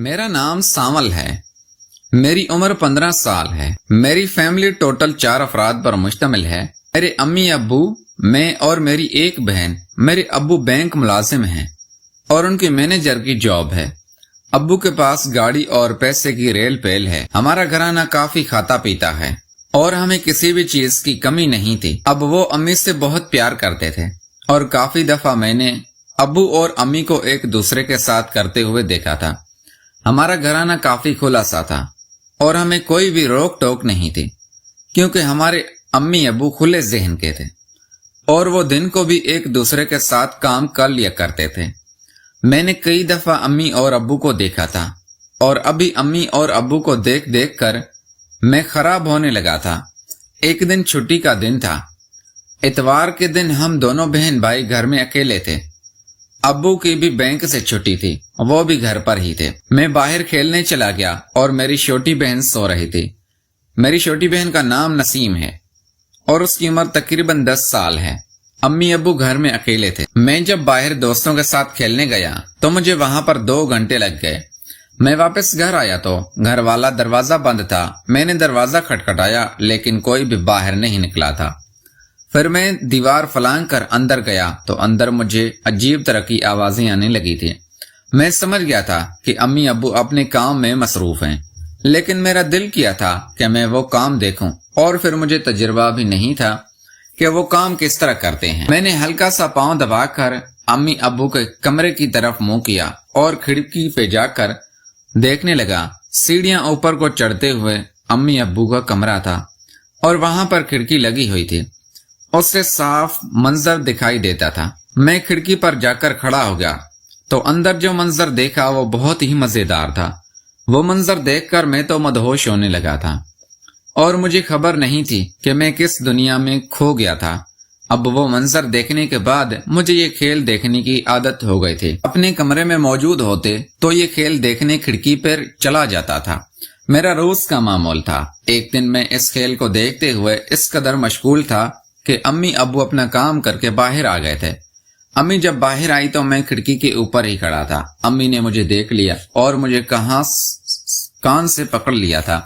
मेरा नाम सावल है। मेरी उम्र 15 साल है। मेरी फैमिली टोटल 4 अफराद पर मुश्तमिल है। मेरे अम्मी अब्बू, मैं और मेरी एक बहन। मेरे अब्बू बैंक मुलाजिम हैं और उनकी मैनेजर की जॉब है। अब्बू के पास गाड़ी और पैसे की रेल पेल है। हमारा घराना काफी खाता पीता है और हमें किसी भी चीज की कमी नहीं थी। अब वो अम्मी से बहुत प्यार करते थे और काफी दफा मैंने अब्बू और अम्मी को एक दूसरे के साथ करते हुए देखा था। हमारा घराना काफी खुला सा था और हमें कोई भी रोक टोक नहीं थी, क्योंकि हमारे अम्मी अब्बू खुले जहन के थे और वो दिन को भी एक दूसरे के साथ काम कर लिया करते थे। मैंने कई दफा अम्मी और अब्बू को देखा था और अभी अम्मी और अब्बू को देख देख कर मैं खराब होने लगा था। एक दिन छुट्टी का दिन था। इतवार के दिन हम दोनों बहन भाई घर में अकेले थे। अब्बू की भी बैंक से छुट्टी थी, वो भी घर पर ही थे। मैं बाहर खेलने चला गया और मेरी छोटी बहन सो रही थी। मेरी छोटी बहन का नाम नसीम है और उसकी उम्र तकरीबन 10 साल है। अम्मी अब्बू घर में अकेले थे। मैं जब बाहर दोस्तों के साथ खेलने गया तो मुझे वहां पर 2 घंटे लग गए। मैं वापस घर आया तो घर वाला दरवाजा बंद था। मैंने दरवाजा खटखटाया लेकिन कोई भी बाहर नहीं निकला था। फिर मैं दीवार फलांग कर अंदर गया तो अंदर मुझे अजीब तरह की आवाजें आने लगी थी। मैं समझ गया था कि अम्मी अब्बू अपने काम में मसरूफ हैं, लेकिन मेरा दिल किया था कि मैं वो काम देखूं और फिर मुझे तजुर्बा भी नहीं था कि वो काम किस तरह करते हैं। मैंने हल्का सा पांव दबाकर अम्मी अब्बू के कमरे की तरफ मुंह किया और खिड़की पे जाकर देखने लगा। सीढ़ियां ऊपर को चढ़ते हुए अम्मी अब्बू का कमरा था और वहां पर खिड़की लगी हुई थी। उससे साफ मंजर दिखाई देता था। मैं खिड़की पर जाकर खड़ा हो गया तो अंदर जो मंजर देखा वो बहुत ही मजेदार था। वो मंजर देखकर मैं तो मदहोश होने लगा था और मुझे खबर नहीं थी कि मैं किस दुनिया में खो गया था। अब वो मंजर देखने के बाद मुझे ये खेल देखने की आदत हो गई थी। अपने कमरे में मौजूद होते तो ये खेल देखने खिड़की पर चला जाता था। मेरा रोज का मामूल था। एक दिन मैं इस खेल को देखते हुए इस कदर मशगूल था कि अम्मी अब्बू अपना काम करके बाहर आ गए थे। अम्मी जब बाहर आई तो मैं खिड़की के ऊपर ही खड़ा था। अम्मी ने मुझे देख लिया और मुझे कान से पकड़ लिया था।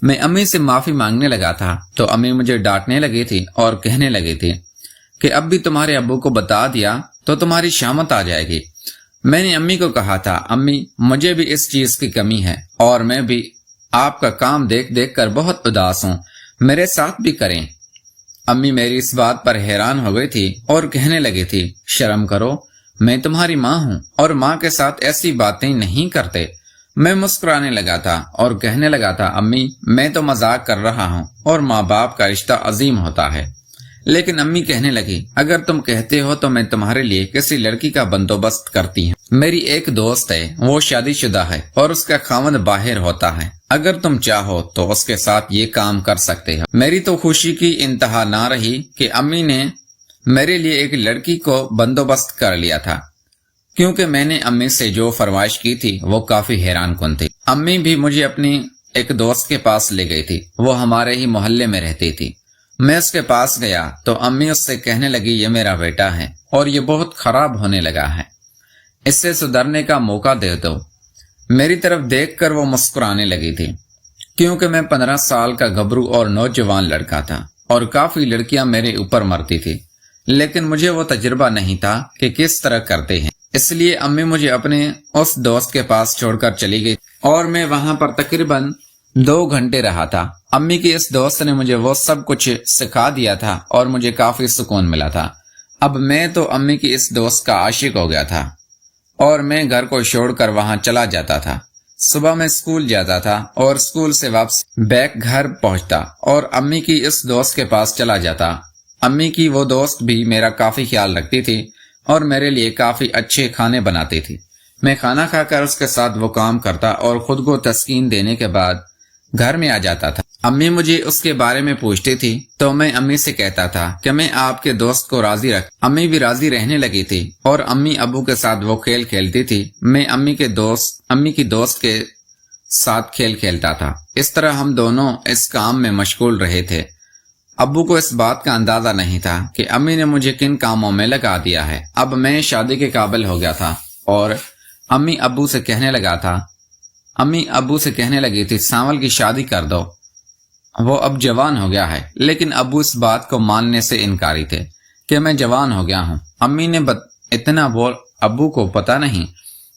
मैं अम्मी से माफी मांगने लगा था तो अम्मी मुझे डांटने लगी थी और कहने लगी थी कि अब भी तुम्हारे अब्बू को बता दिया तो तुम्हारी शामत आ जाएगी। मैंने अम्मी को कहा था, अम्मी मुझे भी इस चीज की कमी है और मैं भी आपका काम देख देख कर बहुत उदास हूँ, मेरे साथ भी करें। अम्मी मेरी इस बात पर हैरान हो गई थी और कहने लगी थी, शर्म करो, मैं तुम्हारी माँ हूँ और माँ के साथ ऐसी बातें नहीं करते। मैं मुस्कुराने लगा था और कहने लगा था, अम्मी मैं तो मजाक कर रहा हूँ और माँ बाप का रिश्ता अजीम होता है। लेकिन अम्मी कहने लगी, अगर तुम कहते हो तो मैं तुम्हारे लिए किसी लड़की का बंदोबस्त करती हूँ। मेरी एक दोस्त है, वो शादीशुदा है और उसका खावंद बाहर होता है। अगर तुम चाहो तो उसके साथ ये काम कर सकते हो। मेरी तो खुशी की इंतहा ना रही कि अम्मी ने मेरे लिए एक लड़की को बंदोबस्त कर लिया था, क्योंकि मैंने अम्मी से जो फरमाइश की थी वो काफी हैरान कुन थी। अम्मी भी मुझे अपनी एक दोस्त के पास ले गई थी। वो हमारे ही मोहल्ले में रहती थी। मैं उसके पास गया तो अम्मी उससे कहने लगी, ये मेरा बेटा है और ये बहुत खराब होने लगा है, इससे सुधरने का मौका दे दो। मेरी तरफ देखकर वो मुस्कुराने लगी थी, क्योंकि मैं 15 साल का गबरू और नौजवान लड़का था और काफी लड़कियां मेरे ऊपर मरती थी, लेकिन मुझे वो तजुर्बा नहीं था कि किस तरह करते हैं। इसलिए अम्मी मुझे अपने उस दोस्त के पास छोड़कर चली गई और मैं वहां पर तकरीबन 2 घंटे रहा था। अम्मी की इस दोस्त ने मुझे वो सब कुछ सिखा दिया था और मुझे काफी सुकून मिला था। अब मैं तो अम्मी की इस दोस्त का आशिक हो गया था और मैं घर को छोड़कर वहां चला जाता था। सुबह मैं स्कूल जाता था और स्कूल से वापस बैक घर पहुंचता और अम्मी की इस दोस्त के पास चला जाता। अम्मी की वो दोस्त भी मेरा काफी ख्याल रखती थी और मेरे लिए काफी अच्छे खाने बनाती थी। मैं खाना खाकर उसके साथ वो काम करता और खुद को तस्कीन देने के बाद घर में आ जाता था। अम्मी मुझे उसके बारे में पूछती थी तो मैं अम्मी से कहता था कि मैं आपके दोस्त को राजी रख। अम्मी भी राजी रहने लगी थी और अम्मी अब्बू के साथ वो खेल खेलती थी। मैं अम्मी की दोस्त के साथ खेल खेलता था। इस तरह हम दोनों इस काम में मशगूल रहे थे। अब्बू को इस बात का अंदाजा नहीं था कि अम्मी ने मुझे किन कामों में लगा दिया है। अब मैं शादी के काबिल हो गया था और अम्मी अब्बू से कहने लगा था امی ابو سے کہنے لگی تھی سانول کی شادی کر دو، وہ اب جوان ہو گیا ہے، لیکن ابو اس بات کو ماننے سے انکاری تھے کہ میں جوان ہو گیا ہوں۔ امی نے اتنا بول ابو کو پتا نہیں،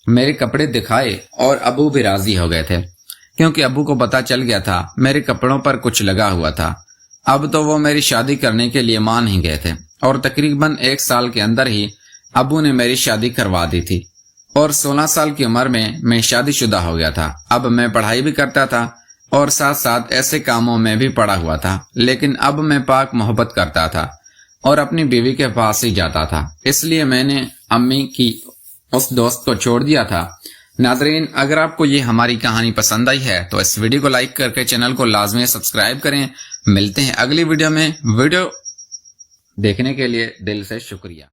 میرے کپڑے دکھائے اور ابو بھی راضی ہو گئے تھے، کیونکہ ابو کو پتا چل گیا تھا میرے کپڑوں پر کچھ لگا ہوا تھا۔ اب تو وہ میری شادی کرنے کے لیے مان ہی گئے تھے، اور تقریباً 1 سال کے اندر ہی ابو نے میری شادی کروا دی تھی، اور 16 سال کی عمر میں شادی شدہ ہو گیا تھا۔ اب میں پڑھائی بھی کرتا تھا اور ساتھ ساتھ ایسے کاموں میں بھی پڑا ہوا تھا، لیکن اب میں پاک محبت کرتا تھا اور اپنی بیوی کے پاس ہی جاتا تھا، اس لیے میں نے امی کی اس دوست کو چھوڑ دیا تھا۔ ناظرین، اگر آپ کو یہ ہماری کہانی پسند آئی ہے تو اس ویڈیو کو لائک کر کے چینل کو لازمی سبسکرائب کریں۔ ملتے ہیں اگلی ویڈیو میں۔ ویڈیو دیکھنے کے لیے دل سے شکریہ۔